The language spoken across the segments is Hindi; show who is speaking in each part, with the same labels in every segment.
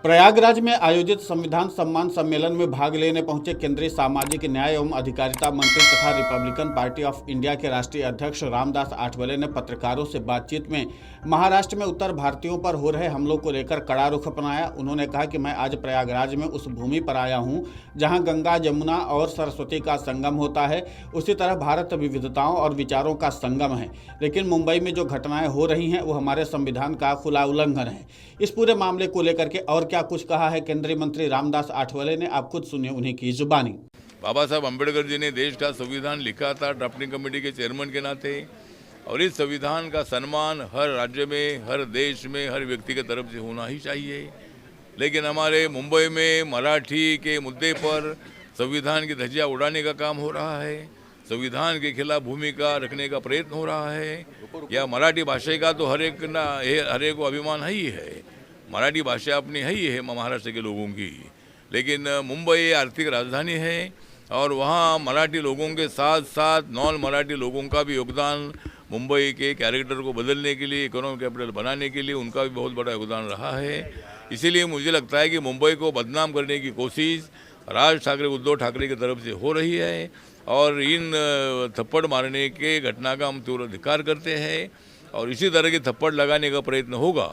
Speaker 1: प्रयागराज में आयोजित संविधान सम्मान सम्मेलन में भाग लेने पहुंचे केंद्रीय सामाजिक न्याय एवं अधिकारिता मंत्री तथा रिपब्लिकन पार्टी ऑफ इंडिया के राष्ट्रीय अध्यक्ष रामदास आठवले ने पत्रकारों से बातचीत में महाराष्ट्र में उत्तर भारतीयों पर हो रहे हमलों को लेकर कड़ा रुख अपनाया। उन्होंने कहा कि मैं आज प्रयागराज में उस भूमि पर आया हूं जहां गंगा, यमुना और सरस्वती का संगम होता है। उसी तरह भारत विविधताओं और विचारों का संगम है, लेकिन मुंबई में जो घटनाएं हो रही हैं वो हमारे संविधान का खुला उल्लंघन है। इस पूरे मामले को लेकर के और क्या कुछ कहा है केंद्रीय मंत्री रामदास आठवले ने, आप खुद सुनिए उन्हीं की जुबानी।
Speaker 2: बाबा साहब अम्बेडकर जी ने देश का संविधान लिखा था ड्राफ्टिंग कमेटी के चेयरमैन के नाते, और इस संविधान का सम्मान हर राज्य में, हर देश में, हर व्यक्ति की तरफ से होना ही चाहिए। लेकिन हमारे मुंबई में मराठी के मुद्दे पर संविधान की धज्जियां उड़ाने का काम हो रहा है, संविधान के खिलाफ भूमिका रखने का प्रयत्न हो रहा है। या मराठी भाषा का तो हर एक को अभिमान ही है, मराठी भाषा अपनी है ही है महाराष्ट्र के लोगों की। लेकिन मुंबई आर्थिक राजधानी है और वहाँ मराठी लोगों के साथ साथ नॉन मराठी लोगों का भी योगदान मुंबई के कैरेक्टर को बदलने के लिए, इकोनॉमिक कैपिटल बनाने के लिए उनका भी बहुत बड़ा योगदान रहा है। इसीलिए मुझे लगता है कि मुंबई को बदनाम करने की कोशिश राज ठाकरे, उद्धव ठाकरे की तरफ से हो रही है और इन थप्पड़ मारने के घटना का हम तीव्र धिक्कार करते हैं। और इसी तरह के थप्पड़ लगाने का प्रयत्न होगा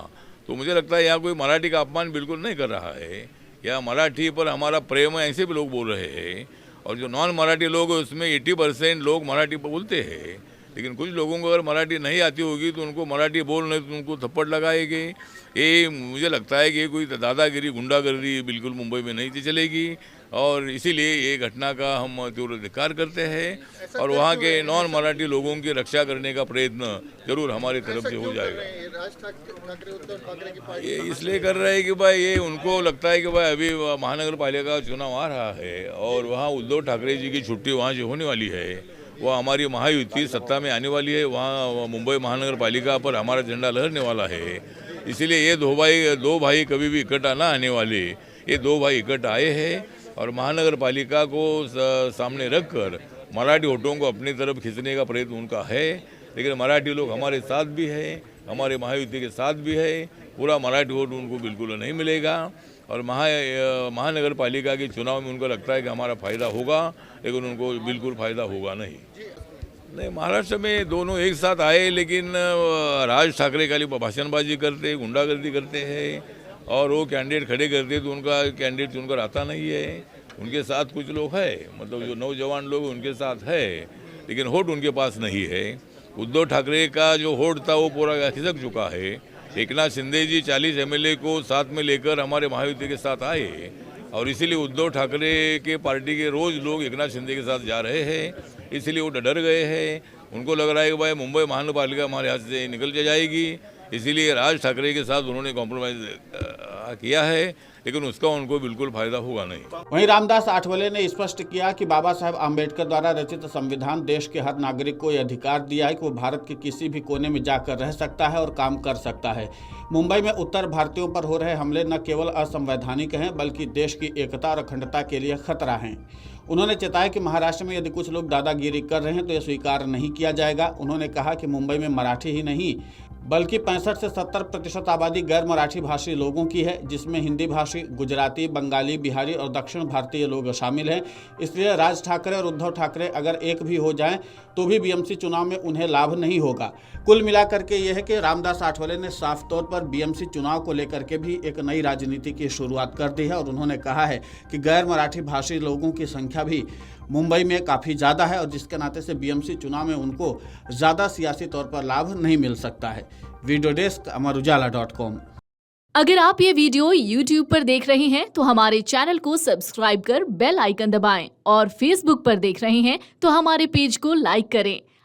Speaker 2: तो मुझे लगता है यहाँ कोई मराठी का अपमान बिल्कुल नहीं कर रहा है, या मराठी पर हमारा प्रेम है ऐसे भी लोग बोल रहे हैं। और जो नॉन मराठी लोग हैं उसमें 80% लोग मराठी बोलते हैं, लेकिन कुछ लोगों को अगर मराठी नहीं आती होगी तो उनको मराठी बोलने तो उनको थप्पड़ लगाएंगे। ये मुझे लगता है कि ये कोई दादागिरी, गुंडागर्दी बिल्कुल मुंबई में नहीं चलेगी और इसीलिए ये घटना का हम तीव्र धिक्कार करते हैं और वहाँ के नॉन मराठी लोगों की रक्षा करने का प्रयत्न जरूर हमारी तरफ से हो जाएगा। ये इसलिए कर रहे हैं कि भाई ये उनको लगता है कि भाई अभी महानगर पालिका का चुनाव आ रहा है और वहाँ उद्धव ठाकरे जी की छुट्टी वहाँ से होने वाली है, वह हमारी महायुति सत्ता में आने वाली है, वहाँ मुंबई महानगर पालिका पर हमारा झंडा लहरने वाला है। इसीलिए ये दो भाई कभी भी इकट्ठा ना आने वाले, ये दो भाई इकट्ठा आए हैं और महानगर पालिका को सामने रखकर मराठी वोटों को अपनी तरफ खींचने का प्रयत्न उनका है। लेकिन मराठी लोग हमारे साथ भी है, हमारे महायुति के साथ भी है, पूरा मराठी वोट उनको बिल्कुल नहीं मिलेगा और महानगर पालिका के चुनाव में उनको लगता है कि हमारा फ़ायदा होगा, लेकिन उनको बिल्कुल फ़ायदा होगा नहीं। महाराष्ट्र में दोनों एक साथ आए, लेकिन राज ठाकरे खाली भाषणबाजी करते, गुंडागर्दी करते हैं और वो कैंडिडेट खड़े करते तो उनका कैंडिडेट चुनकर आता नहीं है। उनके साथ कुछ लोग हैं, मतलब जो नौजवान लोग उनके साथ है, लेकिन वोट उनके पास नहीं है। उद्धव ठाकरे का जो वोट था वो पूरा खिसक चुका है। एकनाथ शिंदे जी 40 एमएलए को साथ में लेकर हमारे महायुति के साथ आए और इसीलिए उद्धव ठाकरे के पार्टी के रोज़ लोग एकनाथ शिंदे के साथ जा रहे हैं, इसलिए वो डर गए हैं। उनको लग रहा है कि भाई मुंबई महानगर पालिका हमारे हाथ से निकल जाएगी, इसीलिए राज ठाकरे के साथ उन्होंने कॉम्प्रोमाइज़ किया है, लेकिन उसका उनको बिल्कुल फायदा होगा नहीं।
Speaker 1: वहीं रामदास आठवले ने स्पष्ट किया कि बाबा साहेब आम्बेडकर द्वारा रचित संविधान देश के हर नागरिक को यह अधिकार दिया है कि वो भारत के किसी भी कोने में जाकर रह सकता है और काम कर सकता है। मुंबई में उत्तर भारतीयों पर हो रहे हमले न केवल असंवैधानिक हैं बल्कि देश की एकता और अखंडता के लिए खतरा हैं। उन्होंने चेताया कि महाराष्ट्र में यदि कुछ लोग दादागिरी कर रहे हैं तो यह स्वीकार नहीं किया जाएगा। उन्होंने कहा कि मुंबई में मराठी ही नहीं बल्कि 65 से 70% आबादी गैर मराठी भाषी लोगों की है, जिसमें हिंदी भाषी, गुजराती, बंगाली, बिहारी और दक्षिण भारतीय लोग शामिल हैं। इसलिए राज ठाकरे और उद्धव ठाकरे अगर एक भी हो जाएं तो भी बीएमसी चुनाव में उन्हें लाभ नहीं होगा। कुल मिलाकर के यह है कि रामदास आठवले ने साफ तौर पर बीएमसी चुनाव को लेकर के भी एक नई राजनीति की शुरुआत कर दी है और उन्होंने कहा है कि गैर मराठी भाषी लोगों की संख्या भी मुंबई में काफ़ी ज़्यादा है और जिसके नाते से बीएमसी चुनाव में उनको ज़्यादा सियासी तौर पर लाभ नहीं मिल सकता है। Video desk Amar Ujala dot com.
Speaker 3: अगर आप ये वीडियो YouTube पर देख रहे हैं तो हमारे चैनल को सब्सक्राइब कर बेल आइकन दबाएं और Facebook पर देख रहे हैं तो हमारे पेज को लाइक करें।